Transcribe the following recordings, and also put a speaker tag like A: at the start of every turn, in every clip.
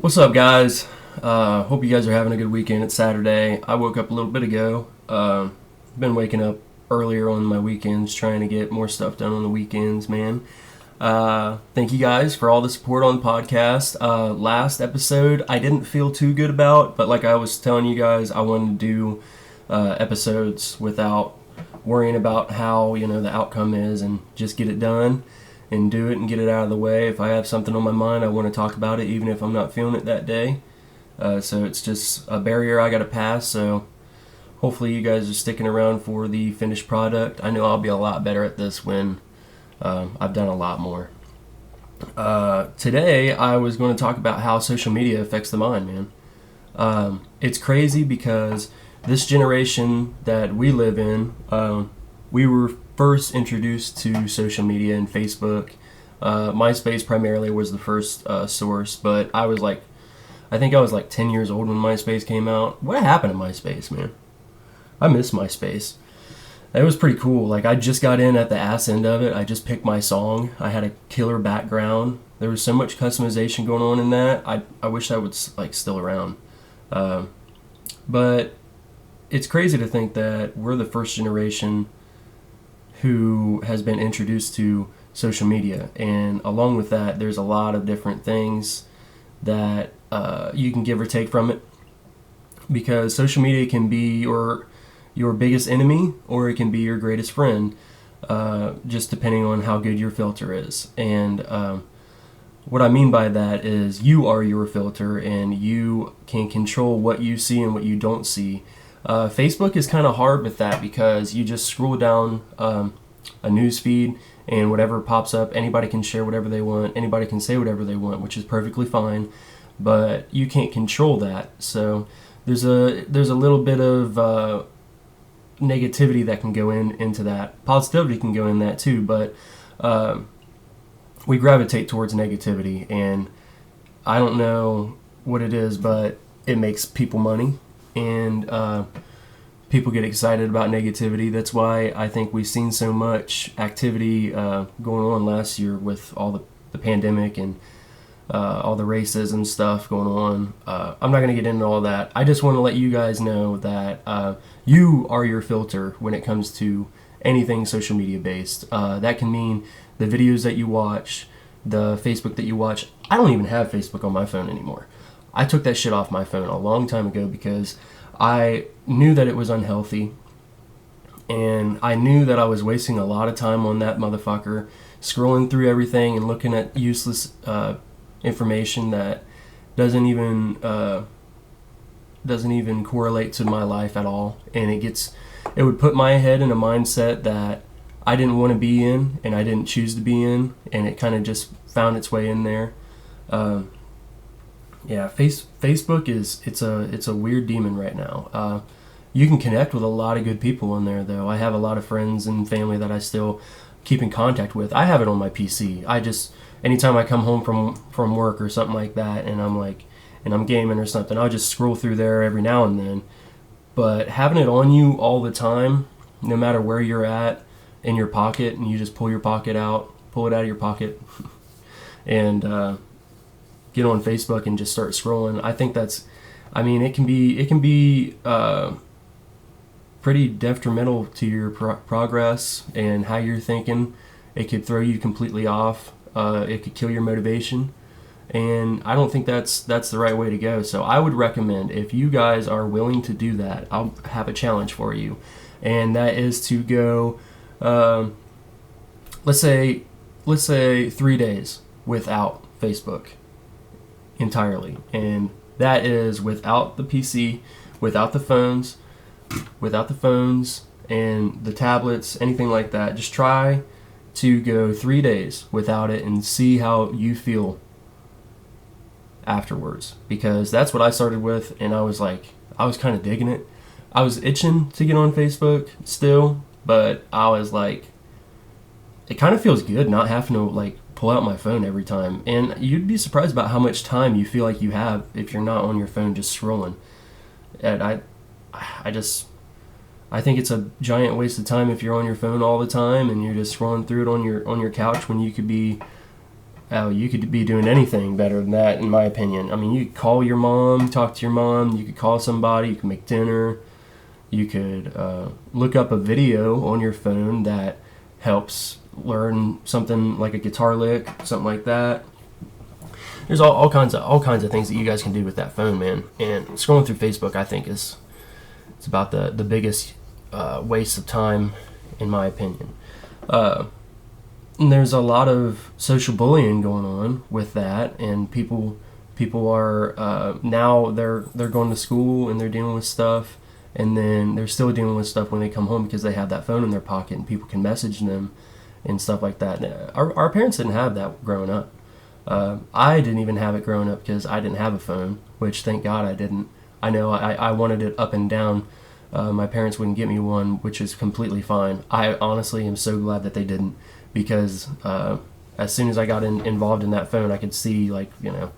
A: What's up, guys? Hope you guys are having a good weekend. It's Saturday. I woke up a little bit ago. Been waking up earlier on my weekends, trying to get more stuff done on the weekends, man. Thank you guys for all the support on the podcast. Last episode, I didn't feel too good about, but like I was telling you guys, I wanted to do episodes without worrying about how, the outcome is and just get it done and do it and get it out of the way. If I have something on my mind, I want to talk about it even if I'm not feeling it that day. So it's just a barrier I got to pass. So hopefully you guys are sticking around for the finished product. I know I'll be a lot better at this when I've done a lot more. Today I was going to talk about how social media affects the mind, man. It's crazy because this generation that we live in, we were first introduced to social media and Facebook. MySpace primarily was the first source, but I think I was like 10 years old when MySpace came out. What happened to MySpace, man? I miss MySpace. It was pretty cool. Like, I just got in at the ass end of it. I just picked my song. I had a killer background. There was so much customization going on in that. I wish that was like still around. But it's crazy to think that we're the first generation who has been introduced to social media, and along with that there's a lot of different things that you can give or take from it, because social media can be your biggest enemy or it can be your greatest friend, just depending on how good your filter is. And what I mean by that is you are your filter and you can control what you see and what you don't see. Facebook is kind of hard with that because you just scroll down a news feed and whatever pops up, anybody can share whatever they want, anybody can say whatever they want, which is perfectly fine, but you can't control that. So there's a little bit of negativity that can go into that. Positivity can go in that too, but we gravitate towards negativity, and I don't know what it is, but it makes people money. And people get excited about negativity. That's why I think we've seen so much activity going on last year with all the pandemic and all the racism stuff going on. I'm not going to get into all that. I just want to let you guys know that you are your filter when it comes to anything social media based. That can mean the videos that you watch, the Facebook that you watch. I don't even have Facebook on my phone anymore. I took that shit off my phone a long time ago because I knew that it was unhealthy, and I knew that I was wasting a lot of time on that motherfucker, scrolling through everything and looking at useless information that doesn't even correlate to my life at all. And it would put my head in a mindset that I didn't want to be in and I didn't choose to be in, and it kind of just found its way in there. Yeah, Facebook it's a weird demon right now. You can connect with a lot of good people on there, though. I have a lot of friends and family that I still keep in contact with. I have it on my PC. Anytime I come home from work or something like that, and I'm gaming or something, I'll just scroll through there every now and then. But having it on you all the time, no matter where you're at, in your pocket, and you just pull it out of your pocket, and get on Facebook and just start scrolling. I think it can be pretty detrimental to your progress and how you're thinking. It could throw you completely off. It could kill your motivation, and I don't think that's the right way to go. So I would recommend, if you guys are willing to do that, I'll have a challenge for you, and that is to go, let's say 3 days without Facebook entirely, and that is without the PC, without the phones and the tablets, anything like that. Just try to go 3 days without it and see how you feel afterwards, because that's what I started with, and I was kind of digging it. I was itching to get on Facebook still, but I was like, it kind of feels good not having to pull out my phone every time. And you'd be surprised about how much time you feel like you have if you're not on your phone just scrolling. And I think it's a giant waste of time if you're on your phone all the time and you're just scrolling through it on your couch, when you could be you could be doing anything better than that, in my opinion. I mean, you could call your mom, talk to your mom, you could call somebody, you could make dinner, you could look up a video on your phone that helps learn something like a guitar lick, something like that. There's all kinds of things that you guys can do with that phone, man. And scrolling through Facebook, I think, it's about the biggest waste of time, in my opinion. And there's a lot of social bullying going on with that, and people are now they're going to school and they're dealing with stuff, and then they're still dealing with stuff when they come home because they have that phone in their pocket and people can message them and stuff like that. Our parents didn't have that growing up. I didn't even have it growing up because I didn't have a phone, which thank God I didn't. I know I wanted it up and down. My parents wouldn't get me one, which is completely fine. I honestly am so glad that they didn't, because as soon as I got involved in that phone, I could see, like, you know,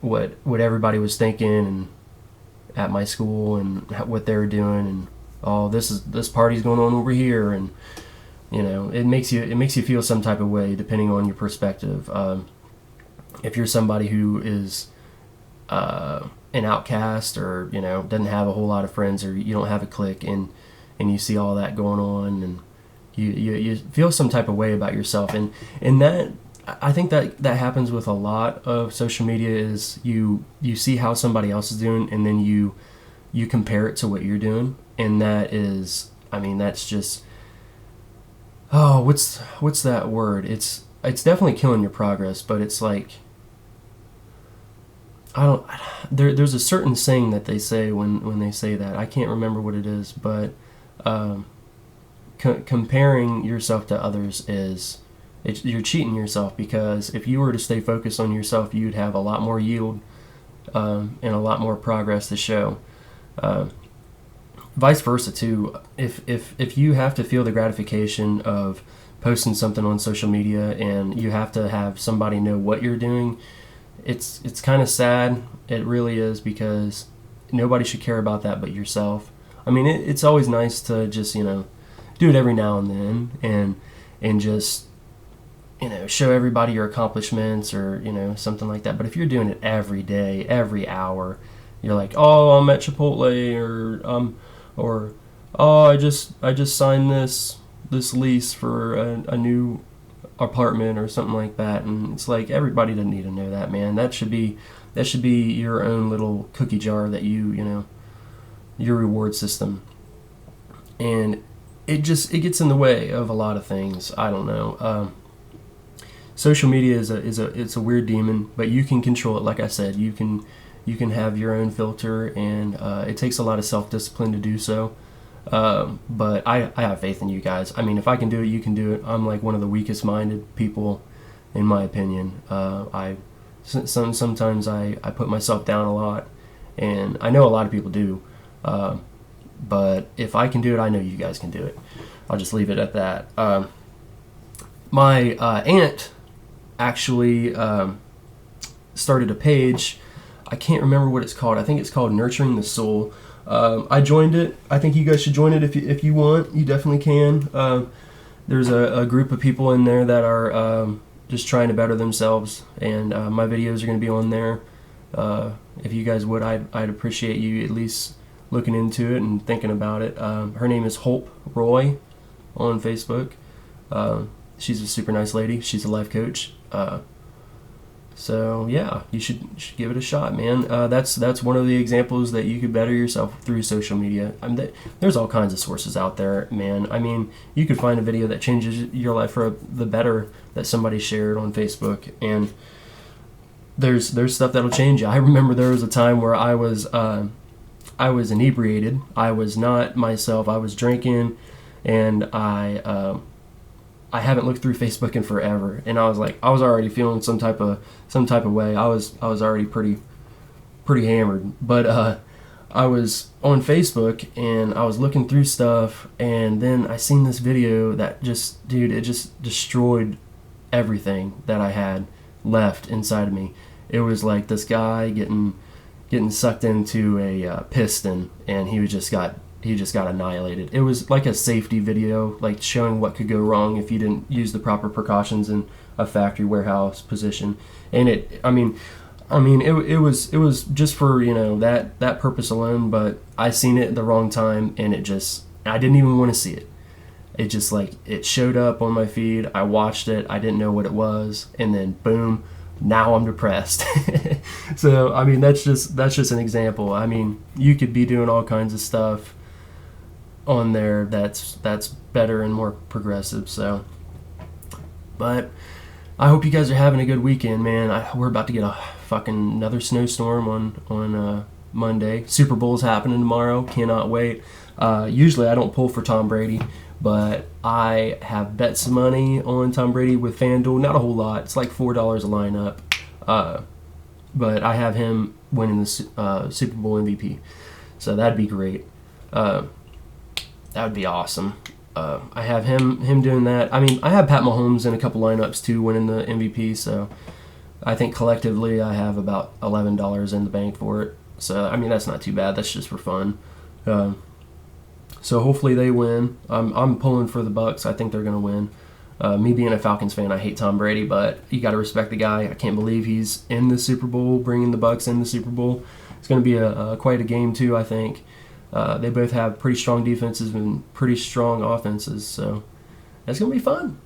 A: what everybody was thinking and at my school and what they were doing, and this party's going on over here, and you know, it makes you feel some type of way depending on your perspective. If you're somebody who is an outcast, or you know, doesn't have a whole lot of friends, or you don't have a clique, and you see all that going on, and you feel some type of way about yourself, and that, I think that happens with a lot of social media, is you see how somebody else is doing, and then you compare it to what you're doing, and that is, I mean, that's just, oh, what's that word? It's definitely killing your progress, but it's like, there's a certain saying that they say when they say that. I can't remember what it is, but comparing yourself to others you're cheating yourself, because if you were to stay focused on yourself, you'd have a lot more yield and a lot more progress to show. Vice versa too. If you have to feel the gratification of posting something on social media and you have to have somebody know what you're doing, it's kind of sad. It really is, because nobody should care about that but yourself. I mean, it's always nice to just, you know, do it every now and then, and just, you know, show everybody your accomplishments, or you know, something like that. But if you're doing it every day, every hour, you're like, oh, I'm at Chipotle, or oh, I just signed this lease for a new apartment, or something like that, and it's like, everybody doesn't need to know that, man. That should be your own little cookie jar that you know, your reward system. And it gets in the way of a lot of things. I don't know. Social media it's a weird demon, but you can control it. Like I said, you can have your own filter, and it takes a lot of self-discipline to do so. But I have faith in you guys. I mean, if I can do it, you can do it. I'm like one of the weakest minded people, in my opinion. Sometimes I put myself down a lot, and I know a lot of people do. But if I can do it, I know you guys can do it. I'll just leave it at that. My aunt actually started a page. I can't remember what it's called. I think it's called Nurturing the Soul. I joined it. I think you guys should join it if you want. You definitely can. There's a group of people in there that are just trying to better themselves, and my videos are going to be on there. If you guys would, I'd appreciate you at least looking into it and thinking about it. Her name is Hope Roy on Facebook. She's a super nice lady. She's a life coach. So yeah, you should give it a shot, man. That's one of the examples that you could better yourself through social media. I mean, there's all kinds of sources out there, man. I mean, you could find a video that changes your life for the better that somebody shared on Facebook, and there's stuff that'll change you. I remember there was a time where I was inebriated. I was not myself. I was drinking, and I haven't looked through Facebook in forever, and I was already feeling some type of way. I was already pretty hammered, but I was on Facebook and I was looking through stuff, and then I seen this video that it just destroyed everything that I had left inside of me. It was like this guy getting sucked into a piston, and he just got annihilated. It was like a safety video, like showing what could go wrong if you didn't use the proper precautions and a factory warehouse position, and it was just for, you know, that purpose alone. But I seen it at the wrong time, and I didn't even want to see it. It just, like, it showed up on my feed. I watched it. I didn't know what it was, and then boom, now I'm depressed. So I mean, that's just an example. I mean, you could be doing all kinds of stuff on there that's better and more progressive. So, but I hope you guys are having a good weekend, man. We're about to get a fucking another snowstorm on Monday. Super Bowl's happening tomorrow. Cannot wait. Usually I don't pull for Tom Brady, but I have bet some money on Tom Brady with FanDuel. Not a whole lot. It's like $4 a lineup. But I have him winning the Super Bowl MVP. So that'd be great. That would be awesome. I have him doing that. I mean, I have Pat Mahomes in a couple lineups too, winning the MVP. So I think collectively I have about $11 in the bank for it. So I mean, that's not too bad. That's just for fun. So hopefully they win. I'm pulling for the Bucks. I think they're gonna win. Me being a Falcons fan, I hate Tom Brady, but you got to respect the guy. I can't believe he's in the Super Bowl, bringing the Bucks in the Super Bowl. It's going to be quite a game too, I think. They both have pretty strong defenses and pretty strong offenses, so it's going to be fun.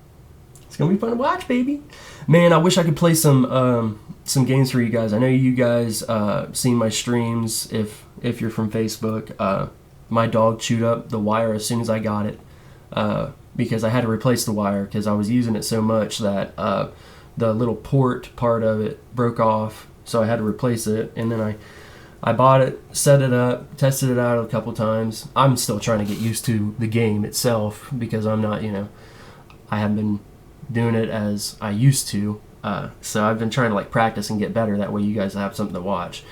A: It's going to be fun to watch, baby. Man, I wish I could play some games for you guys. I know you guys seen my streams if you're from Facebook. My dog chewed up the wire as soon as I got it. Because I had to replace the wire because I was using it so much that the little port part of it broke off, so I had to replace it. And then I bought it, set it up, tested it out a couple times. I'm still trying to get used to the game itself because I'm not, I haven't been doing it as I used to. So I've been trying to practice and get better. That way you guys have something to watch.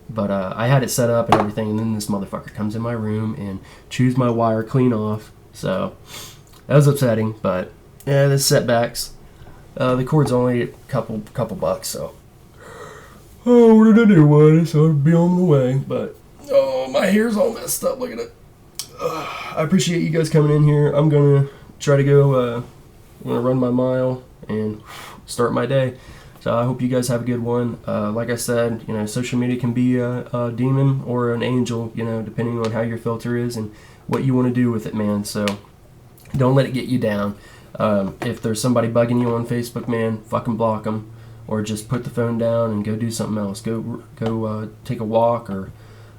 A: But I had it set up and everything, and then this motherfucker comes in my room and chews my wire clean off. So that was upsetting, but yeah, there's setbacks. The cord's only a couple bucks, so I ordered a new one, so I'll be on the way. But my hair's all messed up. Look at it. I appreciate you guys coming in here. I'm gonna try to go. I'm gonna run my mile and start my day. So I hope you guys have a good one. Like I said, social media can be a demon or an angel, depending on how your filter is and what you want to do with it, man. So don't let it get you down. If there's somebody bugging you on Facebook, man, fucking block them, or just put the phone down and go do something else. Go take a walk, or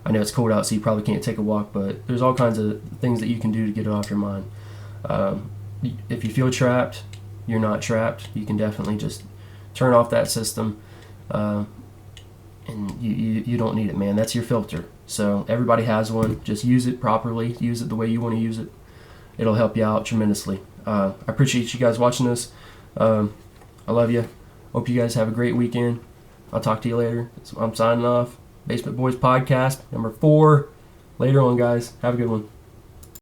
A: I know it's cold out, so you probably can't take a walk, but there's all kinds of things that you can do to get it off your mind. If you feel trapped, you're not trapped. You can definitely just turn off that system, and you don't need it, man. That's your filter. So everybody has one. Just use it properly. Use it the way you want to use it. It'll help you out tremendously. I appreciate you guys watching this. I love you. Hope you guys have a great weekend. I'll talk to you later. I'm signing off. Basement Boys Podcast, number 4. Later on, guys. Have a good one.